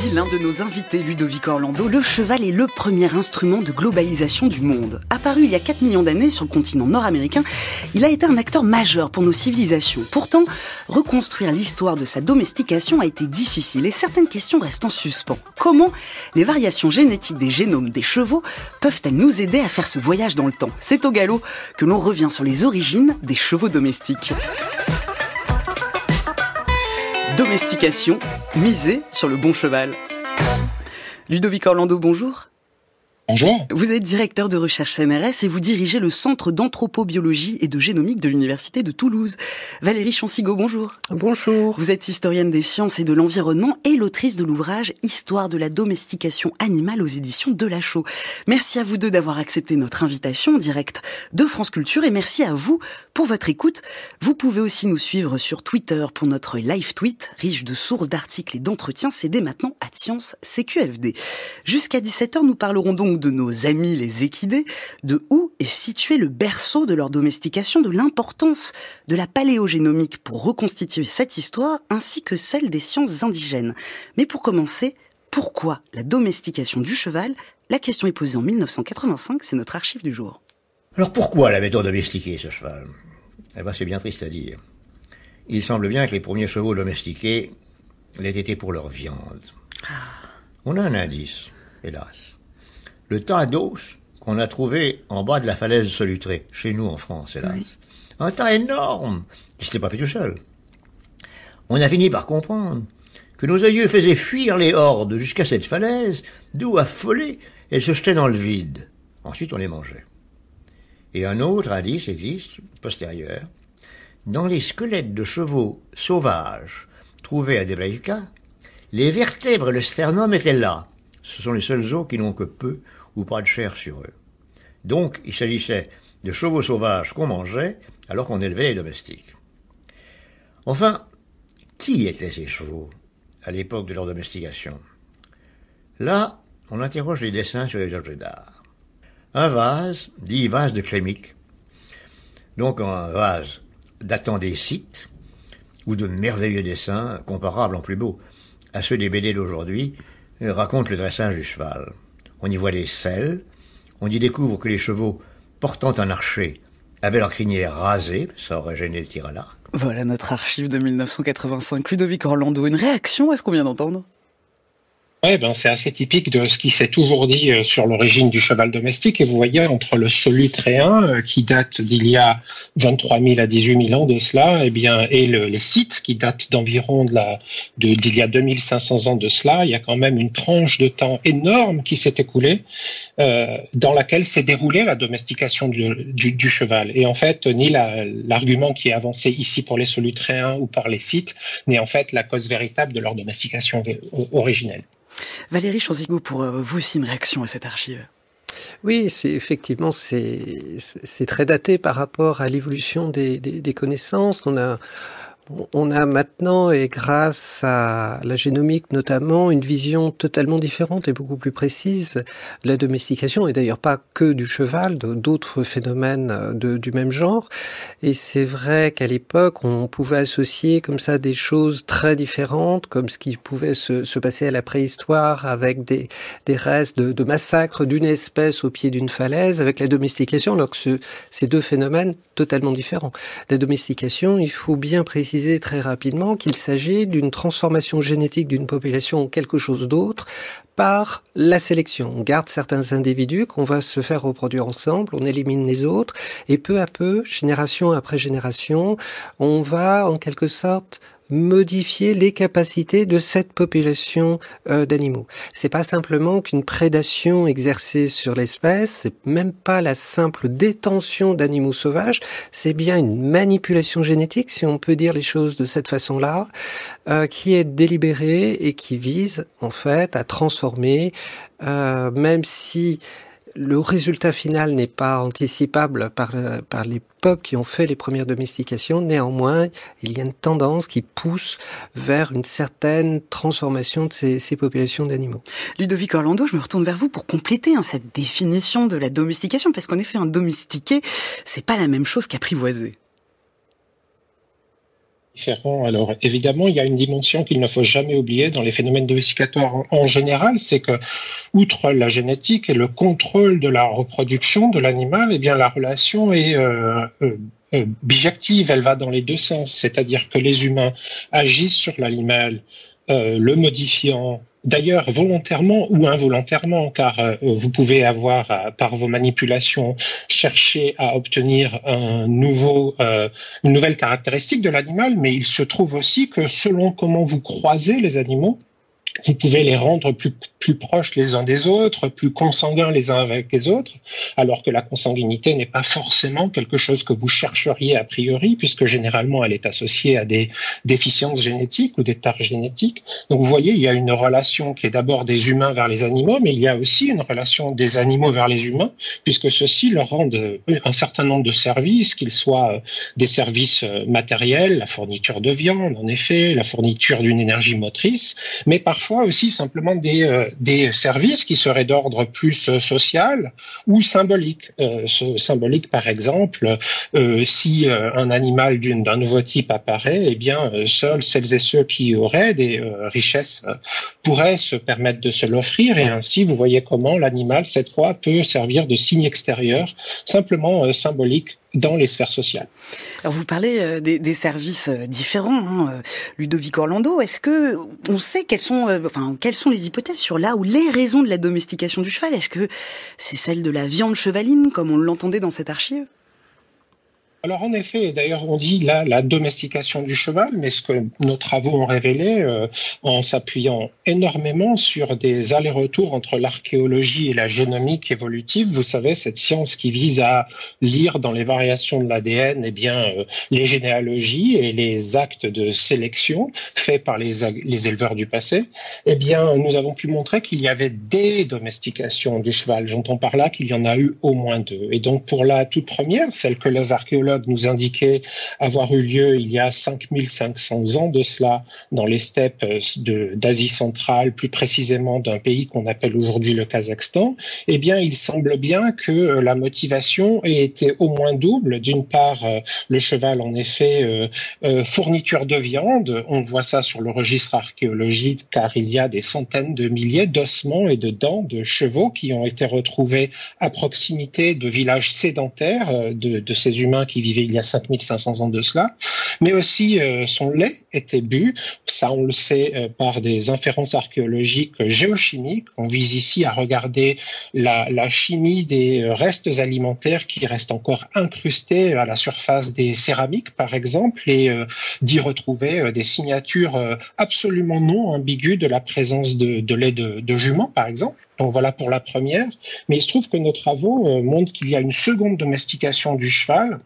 dit l'un de nos invités, Ludovico Orlando, le cheval est le premier instrument de globalisation du monde. Apparu il y a 4 millions d'années sur le continent nord-américain, il a été un acteur majeur pour nos civilisations. Pourtant, reconstruire l'histoire de sa domestication a été difficile et certaines questions restent en suspens. Comment les variations génétiques des génomes des chevaux peuvent-elles nous aider à faire ce voyage dans le temps? C'est au galop que l'on revient sur les origines des chevaux domestiques. Domestication, miser sur le bon cheval. Ludovico Orlando, bonjour. Bonjour. Vous êtes directeur de recherche CNRS et vous dirigez le Centre d'anthropobiologie et de génomique de l'Université de Toulouse. Valérie Chancigot, bonjour. Bonjour. Vous êtes historienne des sciences et de l'environnement et l'autrice de l'ouvrage « Histoire de la domestication animale » aux éditions Delachaux. Merci à vous deux d'avoir accepté notre invitation en direct de France Culture et merci à vous pour votre écoute. Vous pouvez aussi nous suivre sur Twitter pour notre live tweet, riche de sources, d'articles et d'entretiens. C'est dès maintenant @Science CQFD. Jusqu'à 17h, nous parlerons donc de nos amis les équidés, de où est situé le berceau de leur domestication, de l'importance de la paléogénomique pour reconstituer cette histoire, ainsi que celle des sciences indigènes. Mais pour commencer, pourquoi la domestication du cheval? La question est posée en 1985, c'est notre archive du jour. Alors pourquoi l'avait-on domestiqué, ce cheval? Eh ben, c'est bien triste à dire. Il semble bien que les premiers chevaux domestiqués l'aient été pour leur viande. On a un indice, hélas. Le tas d'os qu'on a trouvé en bas de la falaise de Solutré, chez nous en France, hélas. Oui. Un tas énorme, qui s'était pas fait tout seul. On a fini par comprendre que nos aïeux faisaient fuir les hordes jusqu'à cette falaise, d'où, affolées, elles se jetaient dans le vide. Ensuite, on les mangeait. Et un autre indice existe, postérieur. Dans les squelettes de chevaux sauvages trouvés à Debrecka, les vertèbres et le sternum étaient là. Ce sont les seuls os qui n'ont que peu ou pas de chair sur eux. Donc, il s'agissait de chevaux sauvages qu'on mangeait alors qu'on élevait les domestiques. Enfin, qui étaient ces chevaux à l'époque de leur domestication? Là, on interroge les dessins sur les objets d'art. Un vase, dit vase de Krémik, donc un vase datant des Scythes, ou de merveilleux dessins, comparables en plus beau à ceux des BD d'aujourd'hui, raconte le dressage du cheval. On y voit des selles, on y découvre que les chevaux portant un archer avaient leur crinière rasée, ça aurait gêné le tir à l'arc. Voilà notre archive de 1985. Ludovico Orlando, une réaction à ce qu'on vient d'entendre? Ouais, c'est assez typique de ce qui s'est toujours dit sur l'origine du cheval domestique. Et vous voyez, entre le solutréen, qui date d'il y a 23 000 à 18 000 ans de cela, et les Scythes, qui datent d'environ d'il y a 2500 ans de cela, il y a quand même une tranche de temps énorme qui s'est écoulée, dans laquelle s'est déroulée la domestication du cheval. Et en fait, ni l'argument qui est avancé ici pour les solutréens ou par les Scythes n'est en fait la cause véritable de leur domestication originelle. Valérie Chancigot, pour vous aussi une réaction à cette archive? Oui, c'est très daté par rapport à l'évolution des connaissances. On a maintenant, et grâce à la génomique notamment, une vision totalement différente et beaucoup plus précise de la domestication, et d'ailleurs pas que du cheval, d'autres phénomènes du même genre. Et c'est vrai qu'à l'époque, on pouvait associer comme ça des choses très différentes, comme ce qui pouvait se passer à la préhistoire avec des restes de massacres d'une espèce au pied d'une falaise, avec la domestication, alors que ces deux phénomènes totalement différents. La domestication, il faut bien préciser très rapidement qu'il s'agit d'une transformation génétique d'une population en quelque chose d'autre par la sélection. On garde certains individus qu'on va se faire reproduire ensemble, on élimine les autres, et peu à peu, génération après génération, on va en quelque sorte modifier les capacités de cette population d'animaux. C'est pas simplement qu'une prédation exercée sur l'espèce, c'est même pas la simple détention d'animaux sauvages, c'est bien une manipulation génétique, si on peut dire les choses de cette façon-là, qui est délibérée et qui vise en fait à transformer, même si le résultat final n'est pas anticipable par les peuples qui ont fait les premières domestications. Néanmoins, il y a une tendance qui pousse vers une certaine transformation de ces populations d'animaux. Ludovico Orlando, je me retourne vers vous pour compléter cette définition de la domestication, parce qu'en effet, un domestiqué, c'est pas la même chose qu'apprivoiser. différent. Alors évidemment, il y a une dimension qu'il ne faut jamais oublier dans les phénomènes domesticatoires en général, c'est que, outre la génétique et le contrôle de la reproduction de l'animal, eh bien la relation est bijective, elle va dans les deux sens, c'est-à-dire que les humains agissent sur l'animal, le modifiant, d'ailleurs volontairement ou involontairement, car vous pouvez avoir, par vos manipulations, cherché à obtenir une nouvelle caractéristique de l'animal, mais il se trouve aussi que selon comment vous croisez les animaux, vous pouvez les rendre plus proches les uns des autres, plus consanguins les uns avec les autres, alors que la consanguinité n'est pas forcément quelque chose que vous chercheriez a priori, puisque généralement elle est associée à des déficiences génétiques ou des tares génétiques. Donc vous voyez, il y a une relation qui est d'abord des humains vers les animaux, mais il y a aussi une relation des animaux vers les humains, puisque ceux-ci leur rendent un certain nombre de services, qu'ils soient des services matériels, la fourniture de viande, en effet, la fourniture d'une énergie motrice, mais parfois aussi simplement des services qui seraient d'ordre plus social ou symbolique. Symbolique, par exemple, si un animal d'un nouveau type apparaît, eh bien, seuls celles et ceux qui auraient des richesses pourraient se permettre de se l'offrir, et ainsi, vous voyez comment l'animal, cette fois, peut servir de signe extérieur, simplement symbolique, dans les sphères sociales. Alors vous parlez des services différents, Ludovic Orlando. Est-ce que on sait quelles sont les hypothèses sur là où les raisons de la domestication du cheval? Est-ce que c'est celle de la viande chevaline, comme on l'entendait dans cette archive? Alors en effet, d'ailleurs on dit là la domestication du cheval, mais ce que nos travaux ont révélé en s'appuyant énormément sur des allers-retours entre l'archéologie et la génomique évolutive, vous savez, cette science qui vise à lire dans les variations de l'ADN les généalogies et les actes de sélection faits par les éleveurs du passé, eh bien nous avons pu montrer qu'il y avait des domestications du cheval. J'entends par là qu'il y en a eu au moins deux. Et donc pour la toute première, celle que les archéologues nous indiquait avoir eu lieu il y a 5500 ans de cela dans les steppes d'Asie centrale, plus précisément d'un pays qu'on appelle aujourd'hui le Kazakhstan, eh bien, il semble bien que la motivation ait été au moins double. D'une part, le cheval, en effet, fourniture de viande, on voit ça sur le registre archéologique, car il y a des centaines de milliers d'ossements et de dents de chevaux qui ont été retrouvés à proximité de villages sédentaires de ces humains qui vivaient il y a 5500 ans de cela, mais aussi son lait était bu, ça on le sait par des inférences archéologiques géochimiques. On vise ici à regarder la chimie des restes alimentaires qui restent encore incrustés à la surface des céramiques par exemple, et d'y retrouver des signatures absolument non ambiguës de la présence de lait de jument par exemple. Donc voilà pour la première, mais il se trouve que nos travaux montrent qu'il y a une seconde domestication du cheval,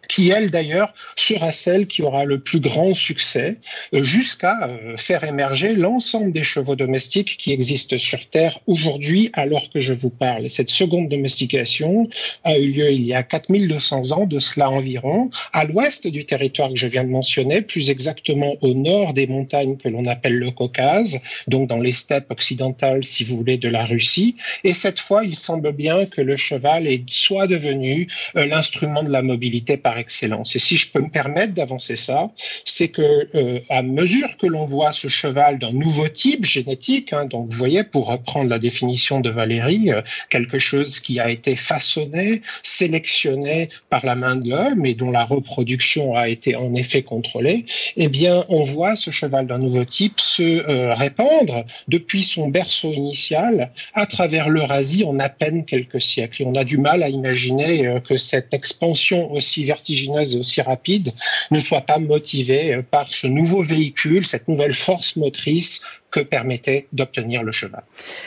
qui, elle, d'ailleurs, sera celle qui aura le plus grand succès, jusqu'à faire émerger l'ensemble des chevaux domestiques qui existent sur Terre aujourd'hui, alors que je vous parle. Et cette seconde domestication a eu lieu il y a 4200 ans, de cela environ, à l'ouest du territoire que je viens de mentionner, plus exactement au nord des montagnes que l'on appelle le Caucase, donc dans les steppes occidentales, si vous voulez, de la Russie. Et cette fois, il semble bien que le cheval est soit devenu l'instrument de la mobilité par excellence. Et si je peux me permettre d'avancer ça, c'est que à mesure que l'on voit ce cheval d'un nouveau type génétique, donc vous voyez, pour reprendre la définition de Valérie, quelque chose qui a été façonné, sélectionné par la main de l'homme et dont la reproduction a été en effet contrôlée, eh bien on voit ce cheval d'un nouveau type se répandre depuis son berceau initial à travers l'Eurasie en à peine quelques siècles. Et on a du mal à imaginer que cette expansion aussi vertigineuse et aussi rapide ne soit pas motivée par ce nouveau véhicule, cette nouvelle force motrice que permettait d'obtenir le cheval.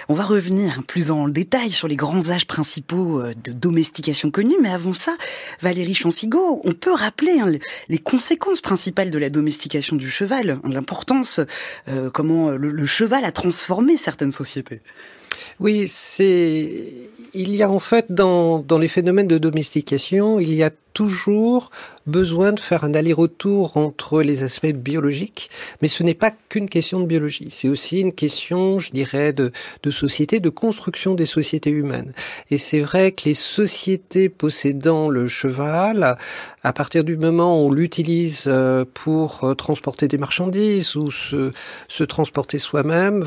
On va revenir plus en détail sur les grands âges principaux de domestication connus, mais avant ça, Valérie Chancigot, on peut rappeler les conséquences principales de la domestication du cheval, l'importance, comment le cheval a transformé certaines sociétés. Oui, il y a en fait dans les phénomènes de domestication, il y a toujours besoin de faire un aller-retour entre les aspects biologiques, mais ce n'est pas qu'une question de biologie, c'est aussi une question, je dirais, de société, de construction des sociétés humaines. Et c'est vrai que les sociétés possédant le cheval, à partir du moment où on l'utilise pour transporter des marchandises ou se transporter soi-même,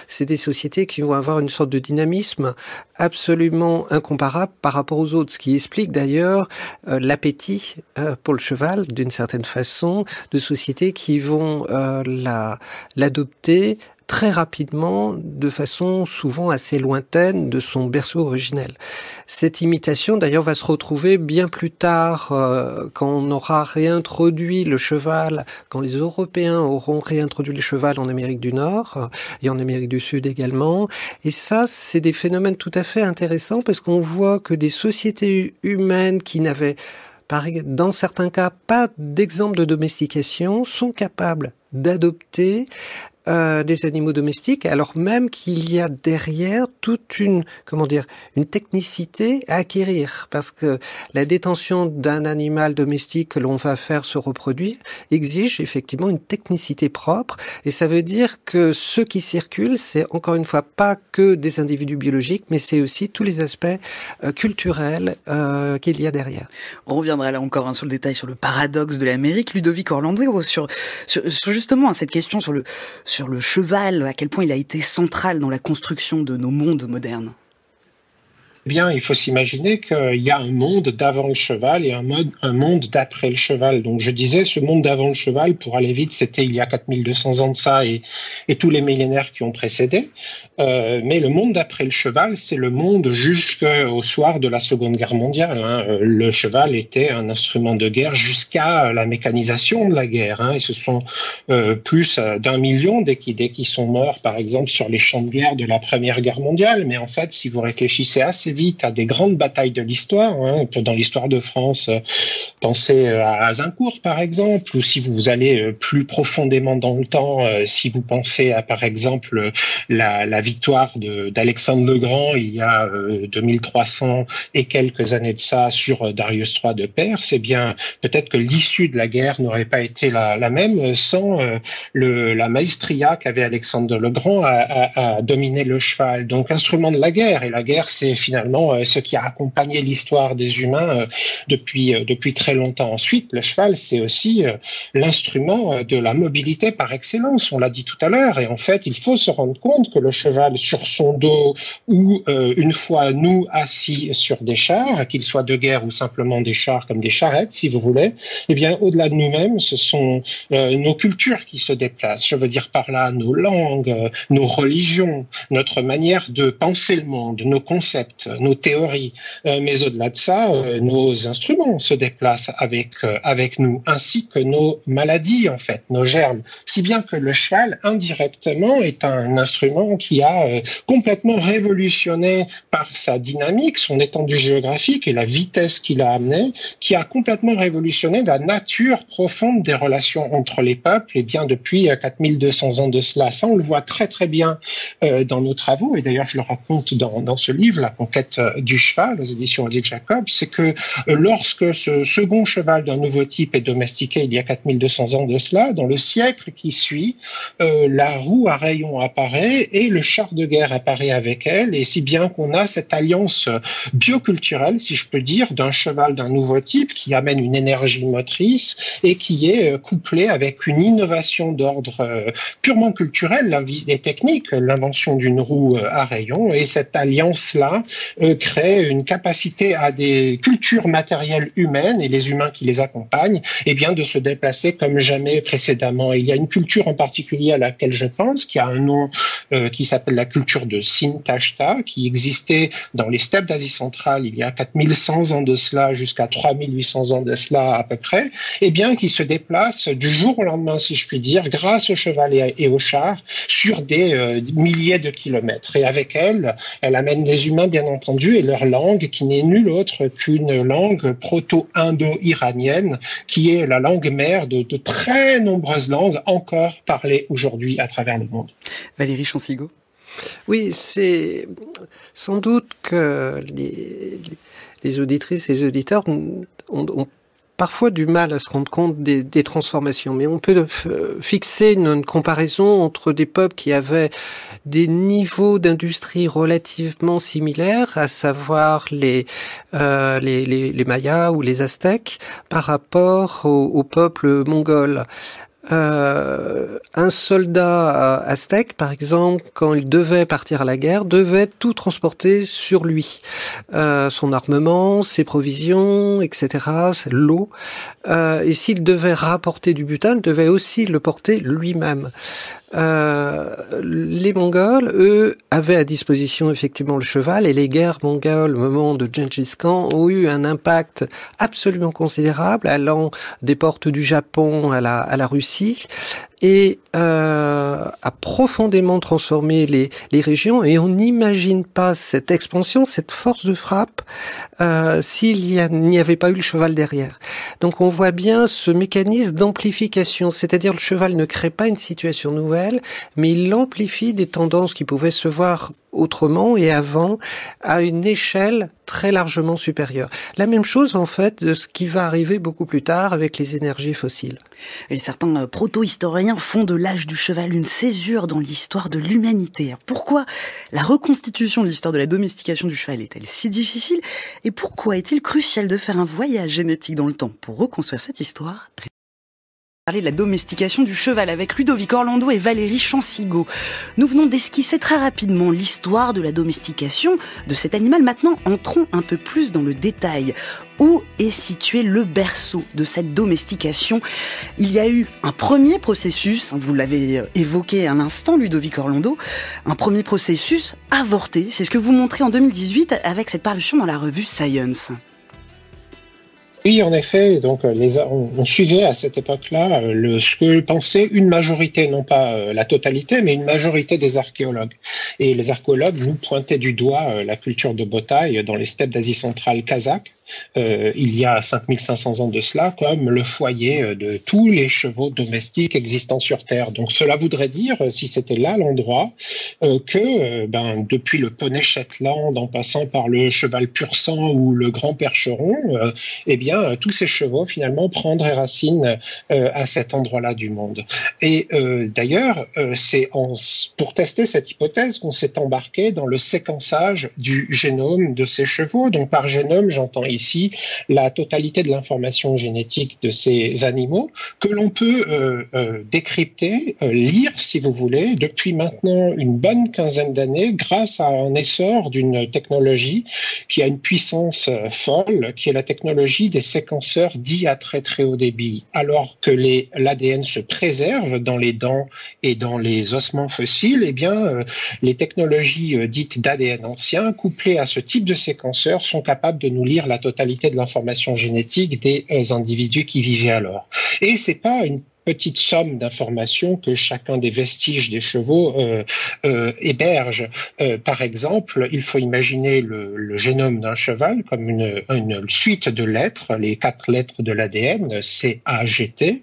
c'est des sociétés qui vont avoir une sorte de dynamisme absolument incomparable par rapport aux autres, ce qui explique d'ailleurs l'appétit pour le cheval, d'une certaine façon, de sociétés qui vont l'adopter très rapidement, de façon souvent assez lointaine de son berceau originel. Cette imitation, d'ailleurs, va se retrouver bien plus tard, quand on aura réintroduit le cheval, quand les Européens auront réintroduit le cheval en Amérique du Nord et en Amérique du Sud également. Et ça, c'est des phénomènes tout à fait intéressants parce qu'on voit que des sociétés humaines qui n'avaient, dans certains cas, pas d'exemple de domestication, sont capables d'adopter des animaux domestiques, alors même qu'il y a derrière toute une technicité à acquérir, parce que la détention d'un animal domestique que l'on va faire se reproduire exige effectivement une technicité propre, et ça veut dire que ce qui circule, c'est encore une fois pas que des individus biologiques, mais c'est aussi tous les aspects culturels qu'il y a derrière. On reviendra là encore sur le détail sur le paradoxe de l'Amérique. Ludovic Orlando, sur justement cette question sur le cheval, à quel point il a été central dans la construction de nos mondes modernes. Bien, il faut s'imaginer qu'il y a un monde d'avant le cheval et un monde d'après le cheval. Donc je disais, ce monde d'avant le cheval, pour aller vite, c'était il y a 4200 ans de ça et tous les millénaires qui ont précédé. Mais le monde d'après le cheval, c'est le monde jusqu'au soir de la Seconde Guerre mondiale. Le cheval était un instrument de guerre jusqu'à la mécanisation de la guerre. Et ce sont plus d'1 million dès qu'ils sont morts, par exemple, sur les champs de guerre de la Première Guerre mondiale. Mais en fait, si vous réfléchissez assez vite à des grandes batailles de l'histoire, dans l'histoire de France, pensez à Azincourt par exemple, ou si vous allez plus profondément dans le temps, si vous pensez à par exemple la victoire d'Alexandre le Grand il y a 2300 et quelques années de ça sur Darius III de Perse, eh bien peut-être que l'issue de la guerre n'aurait pas été la même sans la maestria qu'avait Alexandre le Grand à dominer le cheval. Donc instrument de la guerre, et la guerre c'est finalement ce qui a accompagné l'histoire des humains depuis très longtemps. Ensuite, le cheval, c'est aussi l'instrument de la mobilité par excellence, on l'a dit tout à l'heure, et en fait, il faut se rendre compte que le cheval sur son dos, ou une fois nous assis sur des chars, qu'ils soient de guerre ou simplement des chars comme des charrettes, si vous voulez, eh bien, au-delà de nous-mêmes, ce sont nos cultures qui se déplacent. Je veux dire par là nos langues, nos religions, notre manière de penser le monde, nos concepts, nos théories, mais au-delà de ça, nos instruments se déplacent avec nous, ainsi que nos maladies, en fait, nos germes. Si bien que le cheval, indirectement, est un instrument qui a complètement révolutionné par sa dynamique, son étendue géographique et la vitesse qu'il a amenée, qui a complètement révolutionné la nature profonde des relations entre les peuples, et bien depuis 4200 ans de cela. Ça, on le voit très très bien dans nos travaux, et d'ailleurs je le raconte dans ce livre, La conquête du cheval, aux éditions Odile Jacob, c'est que lorsque ce second cheval d'un nouveau type est domestiqué il y a 4200 ans de cela, dans le siècle qui suit, la roue à rayons apparaît et le char de guerre apparaît avec elle, et si bien qu'on a cette alliance bioculturelle, si je peux dire, d'un cheval d'un nouveau type qui amène une énergie motrice et qui est couplée avec une innovation d'ordre purement culturel et technique, l'invention d'une roue à rayons, et cette alliance-là crée une capacité à des cultures matérielles humaines et les humains qui les accompagnent, eh bien de se déplacer comme jamais précédemment. Et il y a une culture en particulier à laquelle je pense, qui a un nom qui s'appelle la culture de Sintashta, qui existait dans les steppes d'Asie centrale il y a 4100 ans de cela jusqu'à 3800 ans de cela à peu près, eh bien qui se déplace du jour au lendemain, si je puis dire, grâce au cheval et au char, sur des milliers de kilomètres. Et avec elle amène les humains, bien entendu, et leur langue, qui n'est nulle autre qu'une langue proto-indo-iranienne, qui est la langue mère de très nombreuses langues encore parlées aujourd'hui à travers le monde. Valérie Chansigo. Oui, c'est sans doute que les auditrices et les auditeurs ont parfois du mal à se rendre compte des transformations, mais on peut fixer une comparaison entre des peuples qui avaient des niveaux d'industrie relativement similaires, à savoir les Mayas ou les Aztèques, par rapport au peuple mongol. Un soldat aztèque, par exemple, quand il devait partir à la guerre, devait tout transporter sur lui. Son armement, ses provisions, etc., l'eau. Et s'il devait rapporter du butin, il devait aussi le porter lui-même. Les Mongols, eux, avaient à disposition effectivement le cheval, et les guerres mongoles au moment de Gengis Khan ont eu un impact absolument considérable, allant des portes du Japon à la Russie, et a profondément transformé les régions, et on n'imagine pas cette expansion, cette force de frappe, s'il n'y avait pas eu le cheval derrière. Donc on voit bien ce mécanisme d'amplification, c'est-à-dire le cheval ne crée pas une situation nouvelle, mais il amplifie des tendances qui pouvaient se voir autrement et avant, à une échelle très largement supérieure. La même chose, en fait, de ce qui va arriver beaucoup plus tard avec les énergies fossiles. Et certains proto-historiens font de l'âge du cheval une césure dans l'histoire de l'humanité. Pourquoi la reconstitution de l'histoire de la domestication du cheval est-elle si difficile? Et pourquoi est-il crucial de faire un voyage génétique dans le temps pour reconstruire cette histoire? Parler de la domestication du cheval avec Ludovic Orlando et Valérie Chancigo. Nous venons d'esquisser très rapidement l'histoire de la domestication de cet animal. Maintenant, entrons un peu plus dans le détail. Où est situé le berceau de cette domestication? Il y a eu un premier processus, vous l'avez évoqué un instant, Ludovic Orlando, un premier processus avorté. C'est ce que vous montrez en 2018 avec cette parution dans la revue Science. Oui, en effet. Donc, on suivait à cette époque-là ce que pensait une majorité, non pas la totalité, mais une majorité des archéologues. Et les archéologues nous pointaient du doigt la culture de Botaï dans les steppes d'Asie centrale kazakh. Il y a 5500 ans de cela, comme le foyer de tous les chevaux domestiques existants sur Terre. Donc cela voudrait dire, si c'était là l'endroit, que depuis le poney Shetland, en passant par le cheval pur sang ou le grand percheron, tous ces chevaux finalement prendraient racine à cet endroit-là du monde. Et d'ailleurs, c'est pour tester cette hypothèse qu'on s'est embarqué dans le séquençage du génome de ces chevaux. Donc par génome, j'entends ici la totalité de l'information génétique de ces animaux que l'on peut décrypter, lire si vous voulez, depuis maintenant une bonne quinzaine d'années grâce à un essor d'une technologie qui a une puissance folle, qui est la technologie des séquenceurs dits à très très haut débit. Alors que l'ADN se préserve dans les dents et dans les ossements fossiles, les technologies dites d'ADN ancien, couplées à ce type de séquenceurs, sont capables de nous lire la totalité de l'information génétique des individus qui vivaient alors. Et c'est pas une petite somme d'informations que chacun des vestiges des chevaux héberge. Par exemple, il faut imaginer le génome d'un cheval comme une suite de lettres, les 4 lettres de l'ADN, C-A-G-T,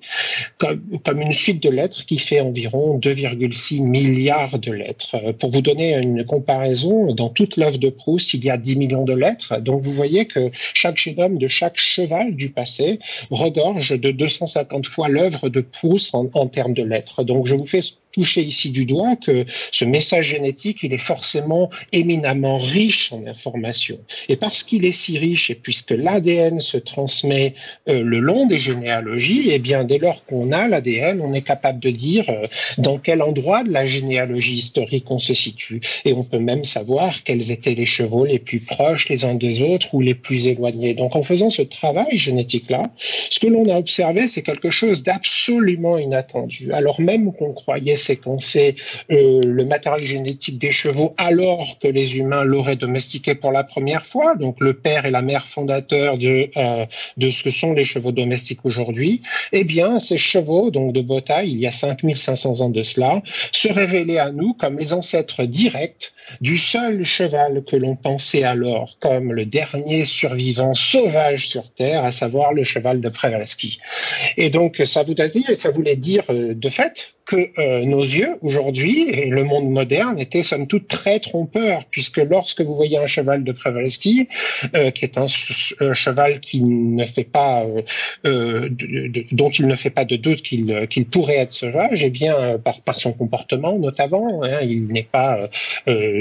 comme une suite de lettres qui fait environ 2,6 milliards de lettres. Pour vous donner une comparaison, dans toute l'œuvre de Proust, il y a 10 millions de lettres. Donc vous voyez que chaque génome de chaque cheval du passé regorge de 250 fois l'œuvre de Proust en termes de lettres. Donc je vous fais toucher ici du doigt que ce message génétique, il est forcément éminemment riche en informations. Et parce qu'il est si riche, et puisque l'ADN se transmet le long des généalogies, dès lors qu'on a l'ADN, on est capable de dire dans quel endroit de la généalogie historique on se situe. Et on peut même savoir quels étaient les chevaux les plus proches les uns des autres ou les plus éloignés. Donc en faisant ce travail génétique-là, ce que l'on a observé, c'est quelque chose d'absolument inattendu. Alors même qu'on croyait séquencer le matériel génétique des chevaux alors que les humains l'auraient domestiqué pour la première fois, donc le père et la mère fondateurs de ce que sont les chevaux domestiques aujourd'hui, ces chevaux donc de Botaï, il y a 5500 ans de cela, se révélaient à nous comme les ancêtres directs du seul cheval que l'on pensait alors comme le dernier survivant sauvage sur Terre, à savoir le cheval de Przewalski. Et donc ça voulait dire de fait que nos yeux, aujourd'hui, et le monde moderne, étaient somme toute très trompeurs, puisque lorsque vous voyez un cheval de Przewalski, qui est un cheval qui ne fait pas, dont il ne fait pas de doute qu'il pourrait être sauvage, eh bien, par son comportement notamment, hein, il n'est pas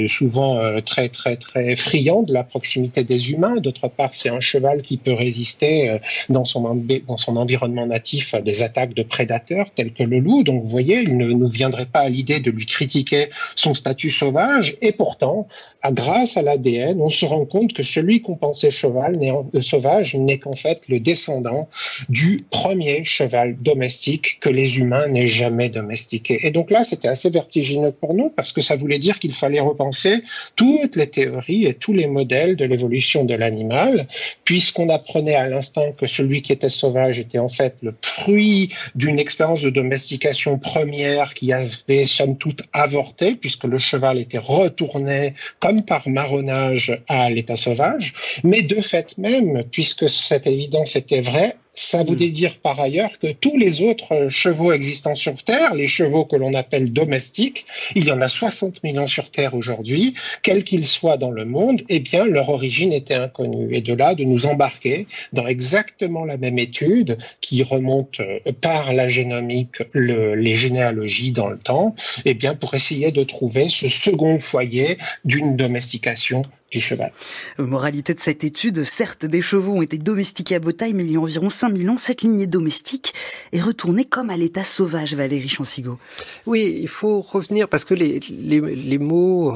souvent très très très friand de la proximité des humains. D'autre part, c'est un cheval qui peut résister dans son environnement natif à des attaques de prédateurs tels que le loup. Donc, vous voyez, il ne nous viendrait pas à l'idée de lui critiquer son statut sauvage. Et pourtant, grâce à l'ADN, on se rend compte que celui qu'on pensait sauvage n'est qu'en fait le descendant du premier cheval domestique que les humains n'aient jamais domestiqué. Et donc là, c'était assez vertigineux pour nous parce que ça voulait dire qu'il fallait repenser toutes les théories et tous les modèles de l'évolution de l'animal, puisqu'on apprenait à l'instant que celui qui était sauvage était en fait le fruit d'une expérience de domestication première qui avait somme toute avorté, puisque le cheval était retourné comme par marronnage à l'état sauvage. Mais de fait même, puisque cette évidence était vraie, ça voulait dire par ailleurs que tous les autres chevaux existants sur Terre, les chevaux que l'on appelle domestiques, il y en a 60 millions sur Terre aujourd'hui, quels qu'ils soient dans le monde, eh bien leur origine était inconnue. Et de là, de nous embarquer dans exactement la même étude qui remonte par la génomique, les généalogies dans le temps, eh bien pour essayer de trouver ce second foyer d'une domestication du cheval. Moralité de cette étude, certes, des chevaux ont été domestiqués à Beautail, mais il y a environ 5000 ans, cette lignée domestique est retournée comme à l'état sauvage, Valérie Chancigot. Oui, il faut revenir, parce que les mots,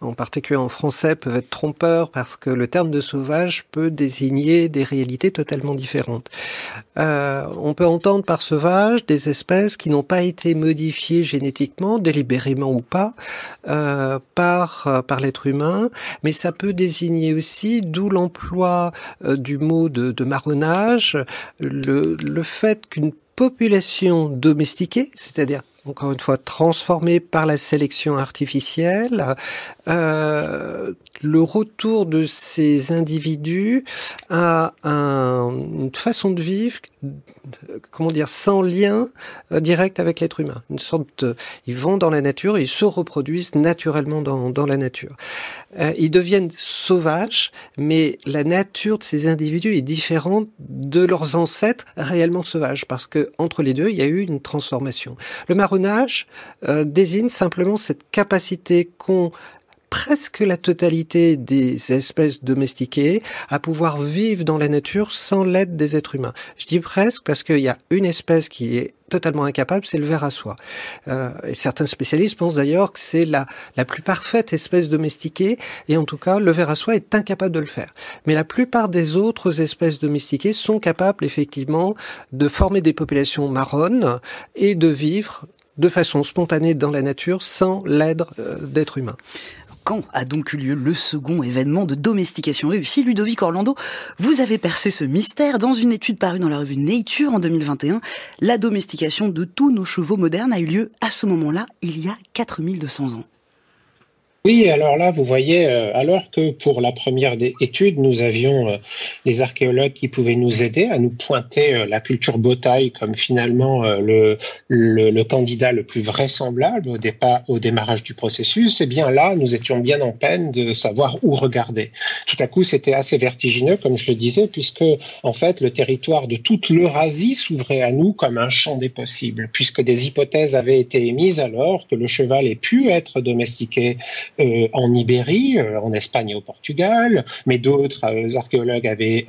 en particulier en français, peuvent être trompeurs, parce que le terme de sauvage peut désigner des réalités totalement différentes. On peut entendre par sauvage des espèces qui n'ont pas été modifiées génétiquement, délibérément ou pas, par l'être humain, mais ça peut désigner aussi, d'où l'emploi du mot de marronnage, le fait qu'une population domestiquée, c'est-à-dire encore une fois transformée par la sélection artificielle, le retour de ces individus à une façon de vivre, sans lien direct avec l'être humain. Ils vont dans la nature, ils se reproduisent naturellement dans la nature. Ils deviennent sauvages, mais la nature de ces individus est différente de leurs ancêtres réellement sauvages, parce que entre les deux, il y a eu une transformation. Le marronnage désigne simplement cette capacité qu'ont presque la totalité des espèces domestiquées à pouvoir vivre dans la nature sans l'aide des êtres humains. Je dis presque parce qu'il y a une espèce qui est totalement incapable, c'est le ver à soie. Et certains spécialistes pensent d'ailleurs que c'est la plus parfaite espèce domestiquée, et en tout cas, le ver à soie est incapable de le faire. Mais la plupart des autres espèces domestiquées sont capables effectivement de former des populations marronnes et de vivre de façon spontanée dans la nature sans l'aide d'êtres humains. Quand a donc eu lieu le second événement de domestication réussie? Ludovic Orlando, vous avez percé ce mystère dans une étude parue dans la revue Nature en 2021. La domestication de tous nos chevaux modernes a eu lieu à ce moment-là, il y a 4200 ans. Oui, alors là, vous voyez, alors que pour la première étude, nous avions les archéologues qui pouvaient nous aider à nous pointer la culture Beautail comme finalement le candidat le plus vraisemblable au démarrage du processus, eh bien là, nous étions bien en peine de savoir où regarder. Tout à coup, c'était assez vertigineux, comme je le disais, puisque en fait, le territoire de toute l'Eurasie s'ouvrait à nous comme un champ des possibles, puisque des hypothèses avaient été émises alors que le cheval ait pu être domestiqué en Ibérie, en Espagne et au Portugal, mais d'autres archéologues avaient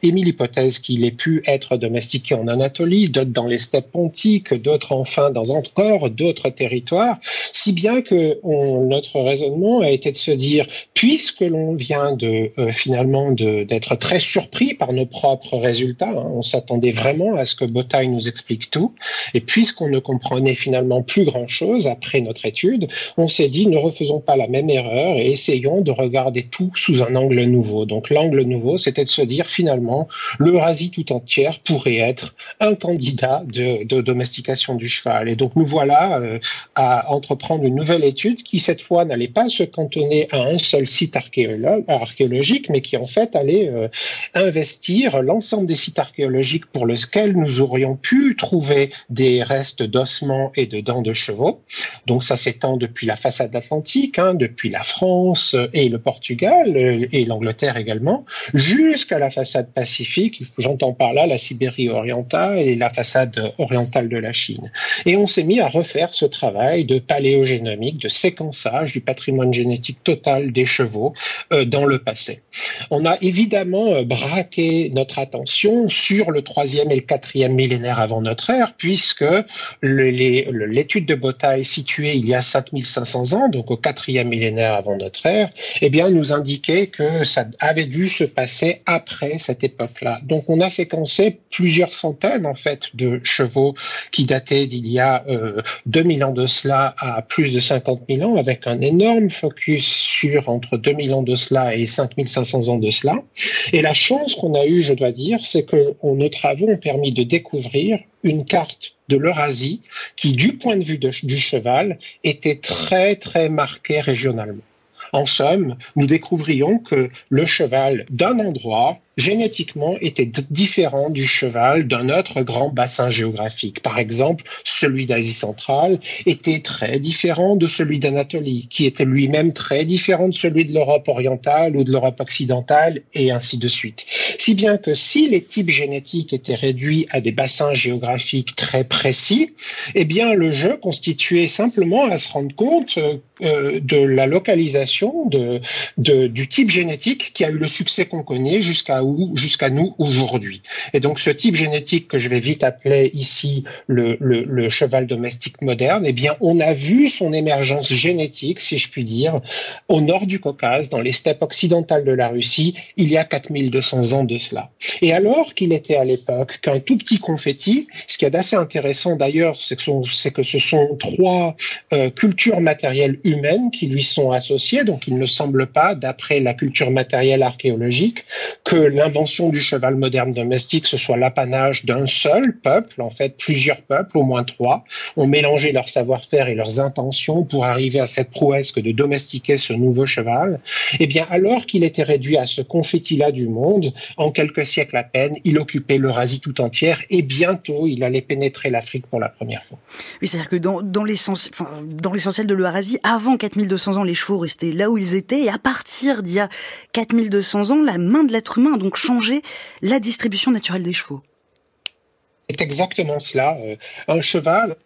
émis l'hypothèse qu'il ait pu être domestiqué en Anatolie, d'autres dans les steppes pontiques, d'autres enfin dans encore d'autres territoires, si bien que notre raisonnement a été de se dire, puisque l'on vient finalement d'être très surpris par nos propres résultats, on s'attendait vraiment à ce que Beautail nous explique tout, et puisqu'on ne comprenait finalement plus grand-chose après notre étude, on s'est dit, ne refaisons pas la même erreur et essayons de regarder tout sous un angle nouveau. Donc l'angle nouveau, c'était de se dire finalement l'Eurasie tout entière pourrait être un candidat de domestication du cheval. Et donc nous voilà à entreprendre d'entreprendre une nouvelle étude qui, cette fois, n'allait pas se cantonner à un seul site archéologique, mais qui, en fait, allait investir l'ensemble des sites archéologiques pour lesquels nous aurions pu trouver des restes d'ossements et de dents de chevaux. Donc, ça s'étend depuis la façade atlantique, depuis la France et le Portugal et l'Angleterre également, jusqu'à la façade pacifique. J'entends par là la Sibérie orientale et la façade orientale de la Chine. Et on s'est mis à refaire ce travail de paléogénomique, de séquençage du patrimoine génétique total des chevaux dans le passé. On a évidemment braqué notre attention sur le 3e et le 4e millénaire avant notre ère, puisque l'étude de Botaille située il y a 5500 ans, donc au 4e millénaire avant notre ère, eh bien, nous indiquait que ça avait dû se passer après cette époque-là. Donc, on a séquencé plusieurs centaines, en fait, de chevaux qui dataient d'il y a 2000 ans de cela à plus de 50 000 ans, avec un énorme focus sur entre 2000 ans de cela et 5500 ans de cela. Et la chance qu'on a eue, je dois dire, c'est que nos travaux ont permis de découvrir une carte de l'Eurasie qui, du point de vue du cheval, était très, très marquée régionalement. En somme, nous découvrions que le cheval d'un endroit, génétiquement, était différent du cheval d'un autre grand bassin géographique. Par exemple, celui d'Asie centrale était très différent de celui d'Anatolie, qui était lui-même très différent de celui de l'Europe orientale ou de l'Europe occidentale, et ainsi de suite. Si bien que si les types génétiques étaient réduits à des bassins géographiques très précis, eh bien, le jeu constituait simplement à se rendre compte de la localisation du type génétique qui a eu le succès qu'on connaît jusqu'à nous aujourd'hui. Et donc ce type génétique que je vais vite appeler ici le cheval domestique moderne, eh bien on a vu son émergence génétique, si je puis dire, au nord du Caucase, dans les steppes occidentales de la Russie, il y a 4200 ans de cela. Et alors qu'il était à l'époque qu'un tout petit confetti, ce qui est assez intéressant d'ailleurs, c'est que ce sont 3 cultures matérielles humaines qui lui sont associées, donc il ne semble pas, d'après la culture matérielle archéologique, que l'invention du cheval moderne domestique, ce soit l'apanage d'un seul peuple, en fait plusieurs peuples, au moins 3, ont mélangé leur savoir-faire et leurs intentions pour arriver à cette prouesse que de domestiquer ce nouveau cheval. Eh bien, alors qu'il était réduit à ce confetti-là du monde, en quelques siècles à peine, il occupait l'Eurasie tout entière et bientôt, il allait pénétrer l'Afrique pour la première fois. Oui, c'est-à-dire que dans l'essentiel de l'Eurasie, avant 4200 ans, les chevaux restaient là où ils étaient, et à partir d'il y a 4200 ans, la main de l'être humain a donc changé la distribution naturelle des chevaux. C'est exactement cela. Un cheval...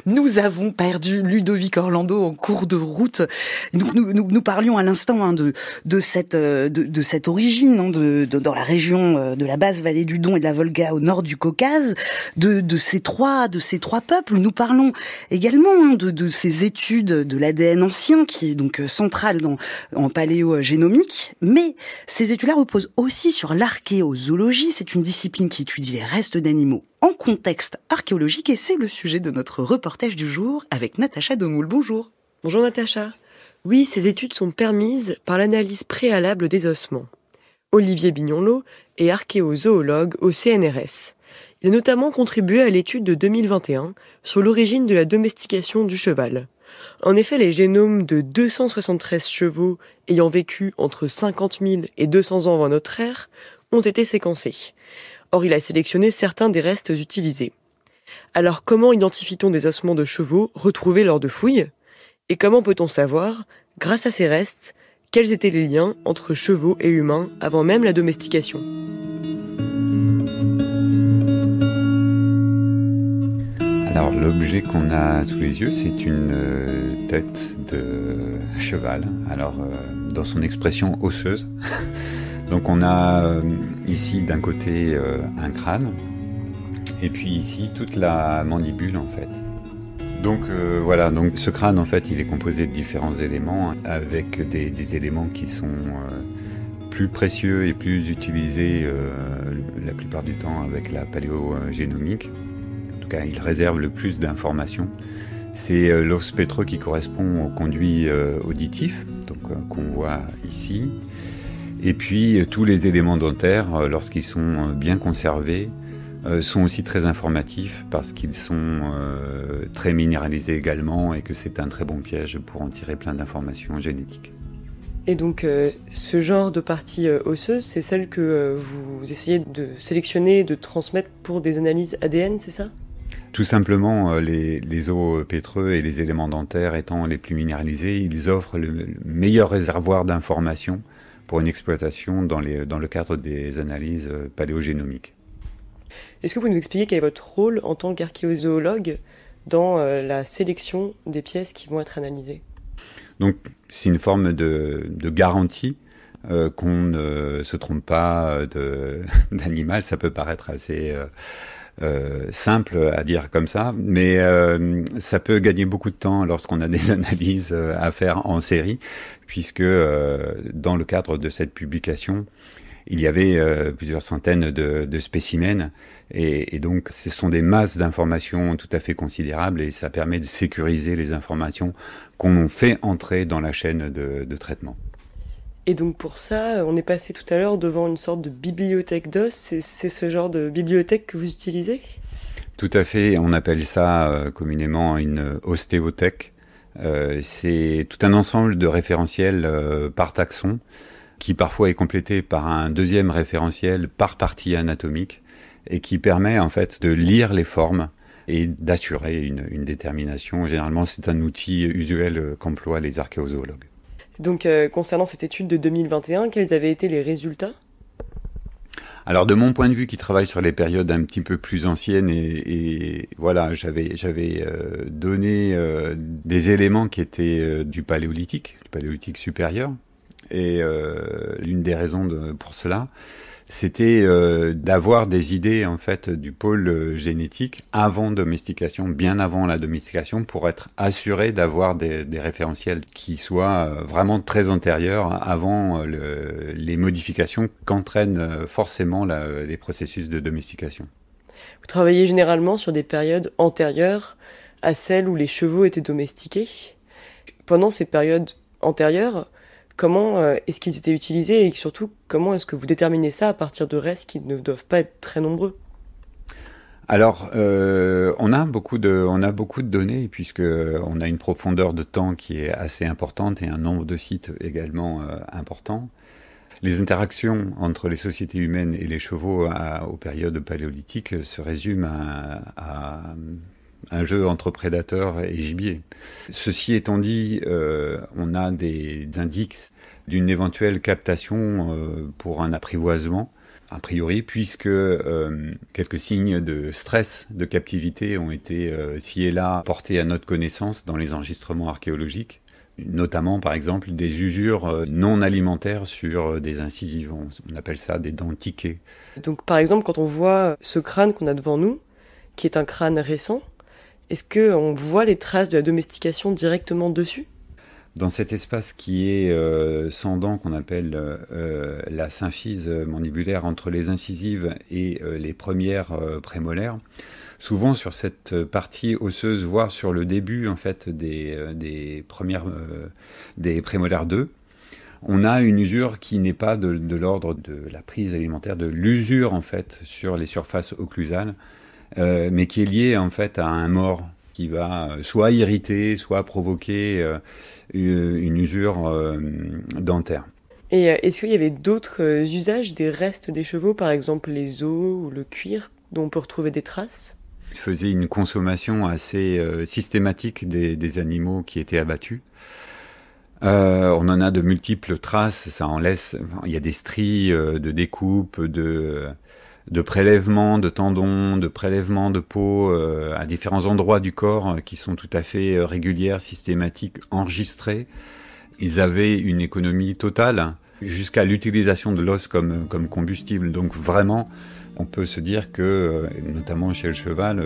Nous avons perdu Ludovic Orlando en cours de route. Nous parlions à l'instant de cette origine dans la région de la basse vallée du Don et de la Volga au nord du Caucase, de ces trois peuples. Nous parlons également de ces études de l'ADN ancien qui est donc centrale en paléogénomique. Mais ces études-là reposent aussi sur l'archéozoologie. C'est une discipline qui étudie les restes d'animaux en contexte archéologique, et c'est le sujet de notre reportage du jour avec Natacha Demoule. Bonjour. Bonjour Natacha. Oui, ces études sont permises par l'analyse préalable des ossements. Olivier Bignonlot est archéozoologue au CNRS. Il a notamment contribué à l'étude de 2021 sur l'origine de la domestication du cheval. En effet, les génomes de 273 chevaux ayant vécu entre 50 000 et 200 ans avant notre ère ont été séquencés. Or, il a sélectionné certains des restes utilisés. Alors, comment identifie-t-on des ossements de chevaux retrouvés lors de fouilles ? Et comment peut-on savoir, grâce à ces restes, quels étaient les liens entre chevaux et humains avant même la domestication ? Alors, l'objet qu'on a sous les yeux, c'est une tête de cheval. Alors, dans son expression osseuse. Donc on a ici d'un côté un crâne et puis ici toute la mandibule en fait. Donc voilà, donc ce crâne en fait il est composé de différents éléments avec des éléments qui sont plus précieux et plus utilisés la plupart du temps avec la paléogénomique. En tout cas il réserve le plus d'informations. C'est l'os pétreux qui correspond au conduit auditif, donc qu'on voit ici. Et puis tous les éléments dentaires, lorsqu'ils sont bien conservés, sont aussi très informatifs parce qu'ils sont très minéralisés également et que c'est un très bon piège pour en tirer plein d'informations génétiques. Et donc ce genre de parties osseuses, c'est celle que vous essayez de sélectionner, de transmettre pour des analyses ADN, c'est ça ? Tout simplement, les os pétreux et les éléments dentaires étant les plus minéralisés, ils offrent le meilleur réservoir d'informations pour une exploitation dans le cadre des analyses paléogénomiques. Est-ce que vous pouvez nous expliquer quel est votre rôle en tant qu'archéozoologue dans la sélection des pièces qui vont être analysées ? Donc, c'est une forme de garantie qu'on ne se trompe pas d'animal. Ça peut paraître assez simple à dire comme ça, mais ça peut gagner beaucoup de temps lorsqu'on a des analyses à faire en série, puisque dans le cadre de cette publication, il y avait plusieurs centaines de spécimens, et donc ce sont des masses d'informations tout à fait considérables, et ça permet de sécuriser les informations qu'on fait entrer dans la chaîne de traitement. Et donc pour ça, on est passé tout à l'heure devant une sorte de bibliothèque d'os. C'est ce genre de bibliothèque que vous utilisez ? Tout à fait, on appelle ça communément une ostéothèque. C'est tout un ensemble de référentiels par taxon, qui parfois est complété par un deuxième référentiel par partie anatomique, et qui permet en fait de lire les formes et d'assurer une détermination. Généralement, c'est un outil usuel qu'emploient les archéozoologues. Donc, concernant cette étude de 2021, quels avaient été les résultats ? Alors, de mon point de vue, qui travaille sur les périodes un petit peu plus anciennes, et voilà, j'avais donné des éléments qui étaient du paléolithique supérieur, et l'une des raisons pour cela, c'était d'avoir des idées en fait du pôle génétique avant domestication, bien avant la domestication, pour être assuré d'avoir des référentiels qui soient vraiment très antérieurs avant les modifications qu'entraînent forcément les processus de domestication. Vous travaillez généralement sur des périodes antérieures à celles où les chevaux étaient domestiqués. Pendant ces périodes antérieures, comment est-ce qu'ils étaient utilisés et surtout, comment est-ce que vous déterminez ça à partir de restes qui ne doivent pas être très nombreux ? Alors, on a beaucoup de données puisque on a une profondeur de temps qui est assez importante et un nombre de sites également important. Les interactions entre les sociétés humaines et les chevaux aux périodes paléolithiques se résument à un jeu entre prédateurs et gibier. Ceci étant dit, on a des indices d'une éventuelle captation pour un apprivoisement, a priori, puisque quelques signes de stress, de captivité ont été ci et là portés à notre connaissance dans les enregistrements archéologiques, notamment par exemple des usures non alimentaires sur des incisives. On appelle ça des dents tiquées. Donc par exemple, quand on voit ce crâne qu'on a devant nous, qui est un crâne récent, est-ce qu'on voit les traces de la domestication directement dessus ? Dans cet espace qui est sans dents, qu'on appelle la symphyse mandibulaire entre les incisives et les premières prémolaires, souvent sur cette partie osseuse, voire sur le début en fait des prémolaires 2, on a une usure qui n'est pas de l'ordre de la prise alimentaire, de l'usure en fait sur les surfaces occlusales, mais qui est liée en fait à un mort qui va soit irriter, soit provoquer une usure dentaire. Et est-ce qu'il y avait d'autres usages des restes des chevaux, par exemple les os ou le cuir, dont on peut retrouver des traces ? Il faisait une consommation assez systématique des animaux qui étaient abattus. On en a de multiples traces, ça en laisse. Il y a des stries de découpe, de prélèvements de tendons, de prélèvements de peau à différents endroits du corps qui sont tout à fait régulières, systématiques, enregistrées. Ils avaient une économie totale jusqu'à l'utilisation de l'os comme combustible. Donc vraiment, on peut se dire que, notamment chez le cheval,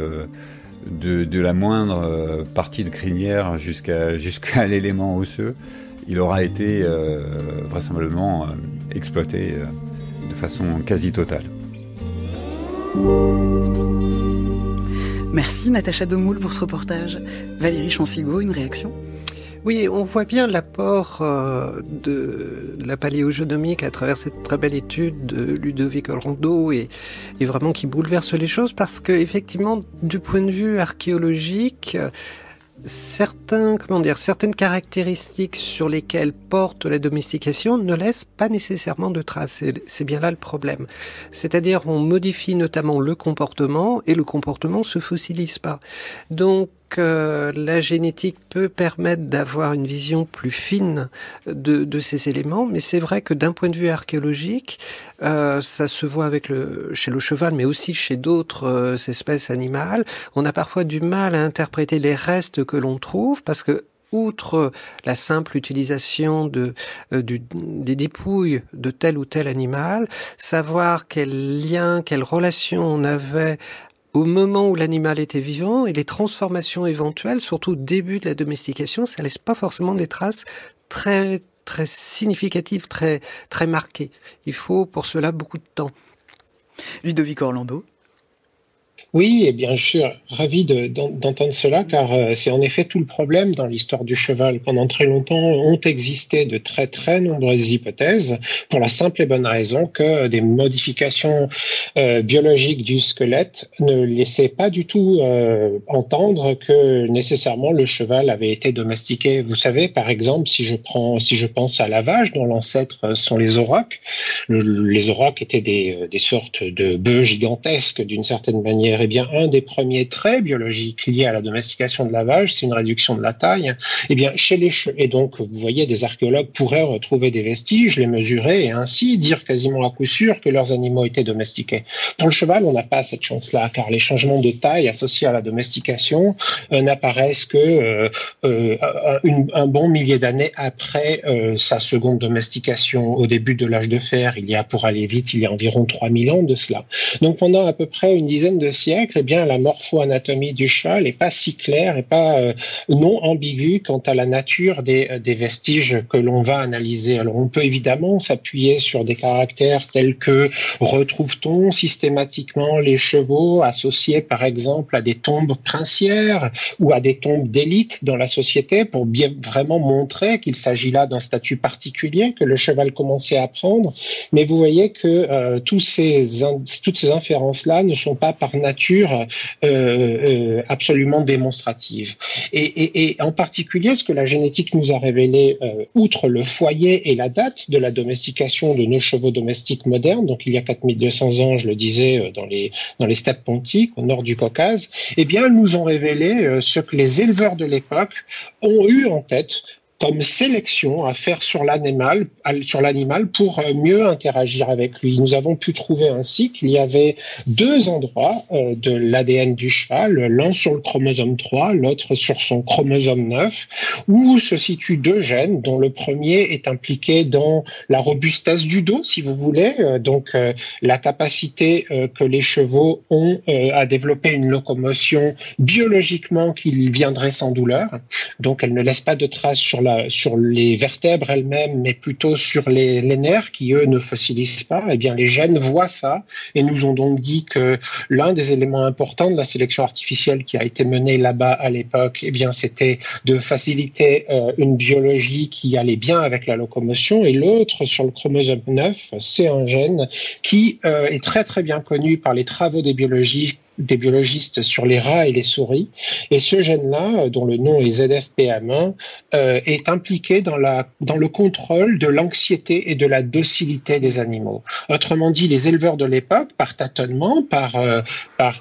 de la moindre partie de crinière jusqu'à l'élément osseux, il aura été vraisemblablement exploité de façon quasi totale. Merci Natacha Demoule pour ce reportage. Valérie Chancigo, une réaction ? Oui, on voit bien l'apport de la paléogénomique à travers cette très belle étude de Ludovic Orlando et vraiment qui bouleverse les choses parce que effectivement, du point de vue archéologique, certaines caractéristiques sur lesquelles porte la domestication ne laissent pas nécessairement de traces. C'est bien là le problème. C'est-à-dire, on modifie notamment le comportement et le comportement se fossilise pas. Donc, la génétique peut permettre d'avoir une vision plus fine de ces éléments, mais c'est vrai que d'un point de vue archéologique, ça se voit chez le cheval, mais aussi chez d'autres espèces animales. On a parfois du mal à interpréter les restes que l'on trouve, parce que outre la simple utilisation des dépouilles de tel ou tel animal, savoir quel lien, quelle relation on avait au moment où l'animal était vivant et les transformations éventuelles, surtout au début de la domestication, ça laisse pas forcément des traces très très significatives, très très marquées. Il faut pour cela beaucoup de temps. Ludovic Orlando. Oui, et bien sûr, ravi d'entendre cela, car c'est en effet tout le problème dans l'histoire du cheval. Pendant très longtemps, ont existé de très très nombreuses hypothèses, pour la simple et bonne raison que des modifications biologiques du squelette ne laissaient pas du tout entendre que nécessairement le cheval avait été domestiqué. Vous savez, par exemple, si je pense à la vache, dont l'ancêtre sont les aurochs, les aurochs étaient des sortes de bœufs gigantesques d'une certaine manière. Eh bien, un des premiers traits biologiques liés à la domestication de la vache, c'est une réduction de la taille. Eh bien, et donc, vous voyez, des archéologues pourraient retrouver des vestiges, les mesurer et ainsi dire quasiment à coup sûr que leurs animaux étaient domestiqués. Pour le cheval, on n'a pas cette chance-là, car les changements de taille associés à la domestication n'apparaissent que un bon millier d'années après sa seconde domestication au début de l'âge de fer. Pour aller vite, il y a environ 3000 ans de cela. Donc, pendant à peu près une dizaine de siècles, eh bien, la morpho-anatomie du cheval n'est pas si claire et pas non ambiguë quant à la nature des vestiges que l'on va analyser. Alors, on peut évidemment s'appuyer sur des caractères tels que retrouve-t-on systématiquement les chevaux associés, par exemple, à des tombes princières ou à des tombes d'élite dans la société pour bien vraiment montrer qu'il s'agit là d'un statut particulier que le cheval commençait à prendre. Mais vous voyez que toutes ces inférences-là ne sont pas par nature absolument démonstrative. Et en particulier, ce que la génétique nous a révélé, outre le foyer et la date de la domestication de nos chevaux domestiques modernes, donc il y a 4200 ans, je le disais, dans les steppes pontiques, au nord du Caucase, eh bien, elles nous ont révélé ce que les éleveurs de l'époque ont eu en tête comme sélection à faire sur l'animal pour mieux interagir avec lui. Nous avons pu trouver ainsi qu'il y avait deux endroits de l'ADN du cheval, l'un sur le chromosome 3, l'autre sur son chromosome 9, où se situent deux gènes dont le premier est impliqué dans la robustesse du dos, si vous voulez, donc la capacité que les chevaux ont à développer une locomotion biologiquement qui viendrait sans douleur. Donc elle ne laisse pas de traces sur les vertèbres elles-mêmes, mais plutôt sur les nerfs qui, eux, ne fossilisent pas. Eh bien, les gènes voient ça et nous ont donc dit que l'un des éléments importants de la sélection artificielle qui a été menée là-bas à l'époque, eh bien, c'était de faciliter une biologie qui allait bien avec la locomotion. Et l'autre, sur le chromosome 9, c'est un gène qui est très très bien connu par les travaux des biologistes sur les rats et les souris. Et ce gène-là, dont le nom est ZFPM1, est impliqué dans le contrôle de l'anxiété et de la docilité des animaux. Autrement dit, les éleveurs de l'époque, par tâtonnement, par